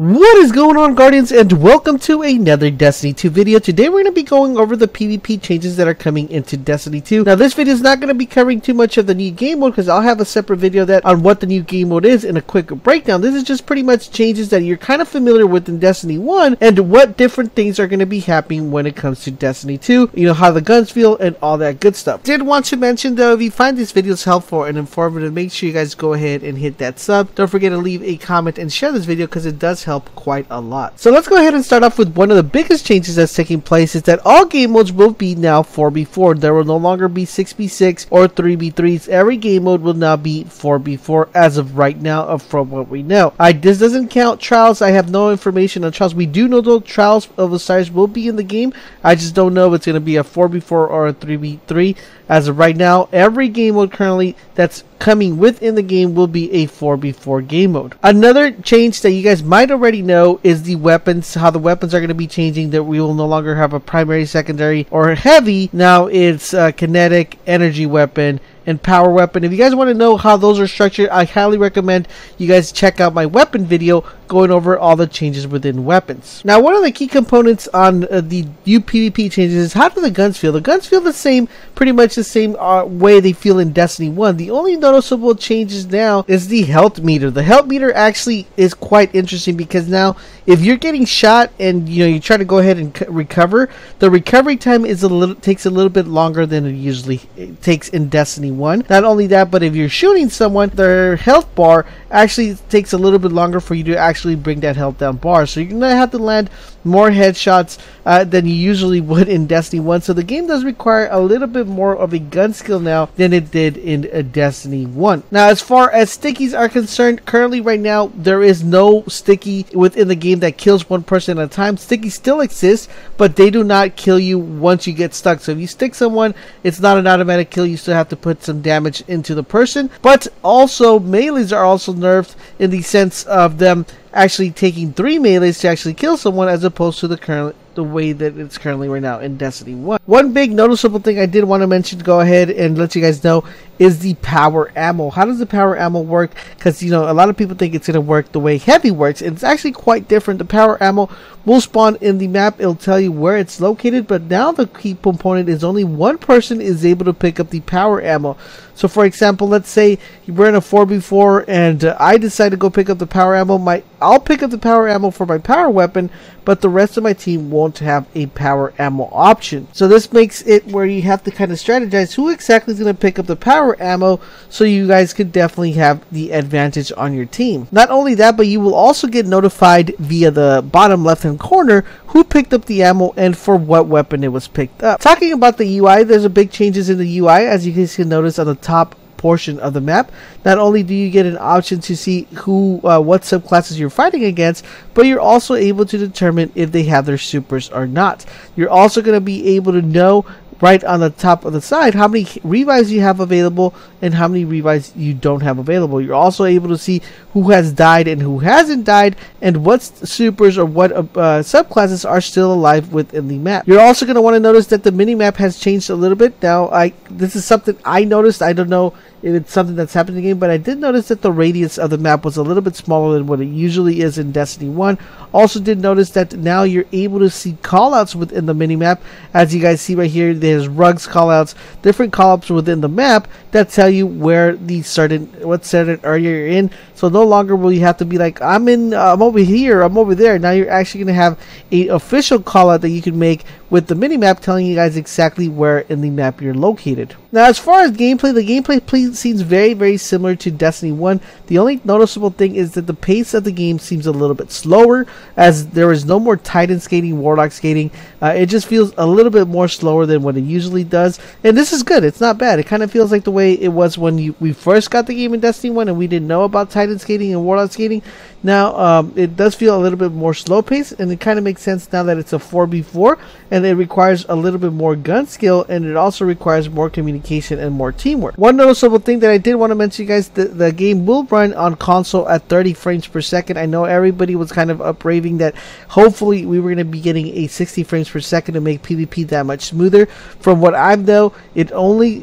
What is going on, Guardians, and welcome to another Destiny 2 video. Today we're going to be going over the PvP changes that are coming into Destiny 2. Now this video is not going to be covering too much of the new game mode because I'll have a separate video on what the new game mode is and a quick breakdown. This is just pretty much changes that you're kind of familiar with in Destiny 1 and what different things are going to be happening when it comes to Destiny 2. You know, how the guns feel and all that good stuff. Did want to mention though, if you find these videos helpful and informative, make sure you guys go ahead and hit that sub. Don't forget to leave a comment and share this video because it does help quite a lot. So let's go ahead and start off with one of the biggest changes that's taking place is that all game modes will be now 4v4. There will no longer be 6v6 or 3v3s. Every game mode will now be 4v4 as of right now, from what we know. This doesn't count trials. I have no information on trials. We do know those trials of Osiris will be in the game. I just don't know if it's going to be a 4v4 or a 3v3. As of right now, every game mode currently that's coming within the game will be a 4v4 game mode. Another change that you guys might already know is the weapons, how the weapons are going to be changing, that we will no longer have a primary, secondary, or heavy. Now it's a kinetic, energy weapon, and power weapon. If you guys want to know how those are structured, I highly recommend you guys check out my weapon video going over all the changes within weapons. Now, one of the key components on the new PvP changes is how do the guns feel? The guns feel the same, pretty much the same way they feel in Destiny 1. The only noticeable changes now is the health meter. The health meter actually is quite interesting because now if you're getting shot and you try to go ahead and recover, the recovery time is takes a little bit longer than it usually takes in Destiny 1. Not only that, but if you're shooting someone, their health bar actually takes a little bit longer for you to actually bring that health down bar. So you're gonna have to land more headshots than you usually would in Destiny 1. So the game does require a little bit more of a gun skill now than it did in Destiny 1. Now, as far as stickies are concerned, currently right now there is no sticky within the game that kills one person at a time. Stickies still exist, but they do not kill you once you get stuck. So if you stick someone, it's not an automatic kill. You still have to put some damage into the person. But also melees are also nerfed in the sense of them actually taking 3 melees to actually kill someone, as opposed to the way that it's currently right now in Destiny 1. One big noticeable thing I did want to mention, go ahead and let you guys know, is the power ammo. How does the power ammo work? Because a lot of people think it's going to work the way heavy works. It's actually quite different. The power ammo will spawn in the map. It'll tell you where it's located, but now the key component is only one person is able to pick up the power ammo. So for example, let's say we're in a 4v4 and I decide to go pick up the power ammo. I'll pick up the power ammo for my power weapon, but the rest of my team won't have a power ammo option. So this makes it where you have to kind of strategize who exactly is going to pick up the power ammo, so you guys could definitely have the advantage on your team. Not only that, but you will also get notified via the bottom left hand corner who picked up the ammo and for what weapon it was picked up. Talking about the UI, there's a big changes in the UI, as you guys can notice on the top portion of the map. Not only do you get an option to see what subclasses you're fighting against, but you're also able to determine if they have their supers or not. You're also going to be able to know right on the top of the side how many revives you have available and how many revives you don't have available. You're also able to see who has died and who hasn't died, and what supers or what subclasses are still alive within the map. You're also going to want to notice that the mini-map has changed a little bit. Now, this is something I noticed. I don't know if it's something that's happened in the game, but I did notice that the radius of the map was a little bit smaller than what it usually is in Destiny 1. Also did notice that now you're able to see callouts within the mini-map. As you guys see right here, there's rugs callouts, different callouts within the map that tell you where what certain area you're in. So no longer will you have to be like, I'm over here, I'm over there. Now you're actually going to have a official callout that you can make with the mini-map telling you guys exactly where in the map you're located. Now, as far as gameplay, the gameplay seems very, very similar to Destiny 1. The only noticeable thing is that the pace of the game seems a little bit slower, as there is no more Titan skating, Warlock skating. It just feels a little bit more slower than what it usually does, and this is good. It's not bad. It kind of feels like the way it was when we first got the game in Destiny 1 and we didn't know about Titan skating and Warlock skating. Now, it does feel a little bit more slow paced, and it kind of makes sense now that it's a 4v4 and it requires a little bit more gun skill, and it also requires more communication and more teamwork. One noticeable thing that I did want to mention, you guys, the game will run on console at 30 frames per second. I know everybody was kind of raving that hopefully we were going to be getting a 60 frames per second to make PvP that much smoother. From what I know, it's only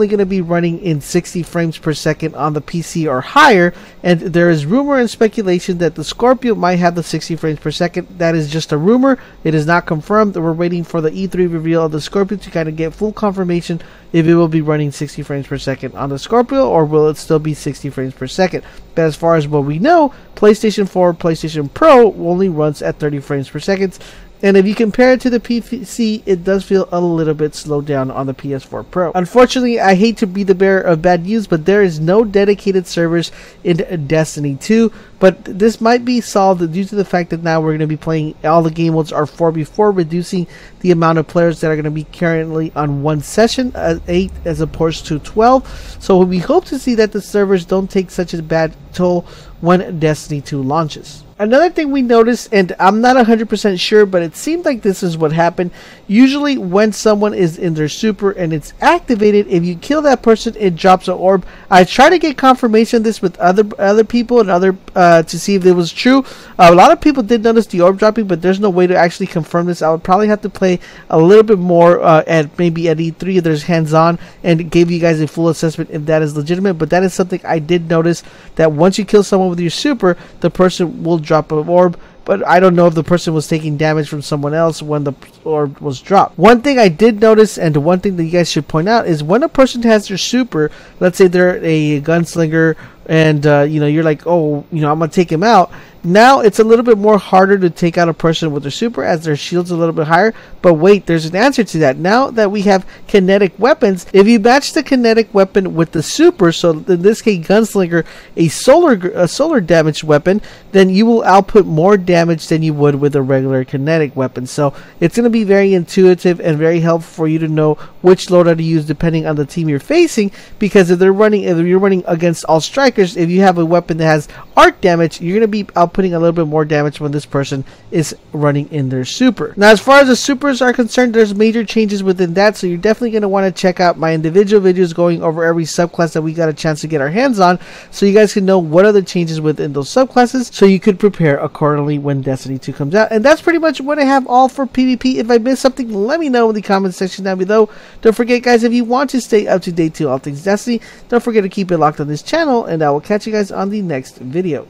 going to be running in 60 frames per second on the PC or higher, and there is rumor and speculation speculation that the Scorpio might have the 60 frames per second. That is just a rumor. It is not confirmed. We're waiting for the E3 reveal of the Scorpio to kind of get full confirmation if it will be running 60 frames per second on the Scorpio, or will it still be 60 frames per second. But as far as what we know, PlayStation 4, PlayStation Pro only runs at 30 frames per second. And if you compare it to the PC, it does feel a little bit slowed down on the PS4 Pro. Unfortunately, I hate to be the bearer of bad news, but there is no dedicated servers in Destiny 2. But this might be solved due to the fact that now we're going to be playing, all the game modes are 4v4, reducing the amount of players that are going to be currently on one session, 8 as opposed to 12. So we hope to see that the servers don't take such a bad toll when Destiny 2 launches. Another thing we noticed, and I'm not 100% sure, but it seemed like this is what happened. Usually when someone is in their super and it's activated, if you kill that person, it drops an orb. I try to get confirmation of this with other people and other to see if it was true. A lot of people did notice the orb dropping, but there's no way to actually confirm this. I would probably have to play a little bit more maybe at E3 if there's hands-on, and give you guys a full assessment if that is legitimate. But that is something I did notice, that once you kill someone with your super, the person will drop an orb. But I don't know if the person was taking damage from someone else when the orb was dropped. One thing I did notice, and one thing that you guys should point out, is when a person has their super, let's say they're a gunslinger, and you're like, oh, I'm gonna take him out. Now it's a little bit more harder to take out a person with their super, as their shield's a little bit higher. But wait, there's an answer to that. Now that we have kinetic weapons, if you match the kinetic weapon with the super, so in this case gunslinger, a solar damage weapon, then you will output more damage than you would with a regular kinetic weapon. So it's going to be very intuitive and very helpful for you to know which loadout to use depending on the team you're facing, because if you're running against all strikers, if you have a weapon that has arc damage, you're going to be outputting a little bit more damage when this person is running in their super. Now, as far as the supers are concerned, there's major changes within that, so you're definitely going to want to check out my individual videos going over every subclass that we got a chance to get our hands on, so you guys can know what are the changes within those subclasses, so you could prepare accordingly when Destiny 2 comes out. And that's pretty much what I have all for PvP. If I missed something, let me know in the comment section down below. Don't forget, guys, if you want to stay up to date to all things Destiny, don't forget to keep it locked on this channel, and I will catch you guys on the next video.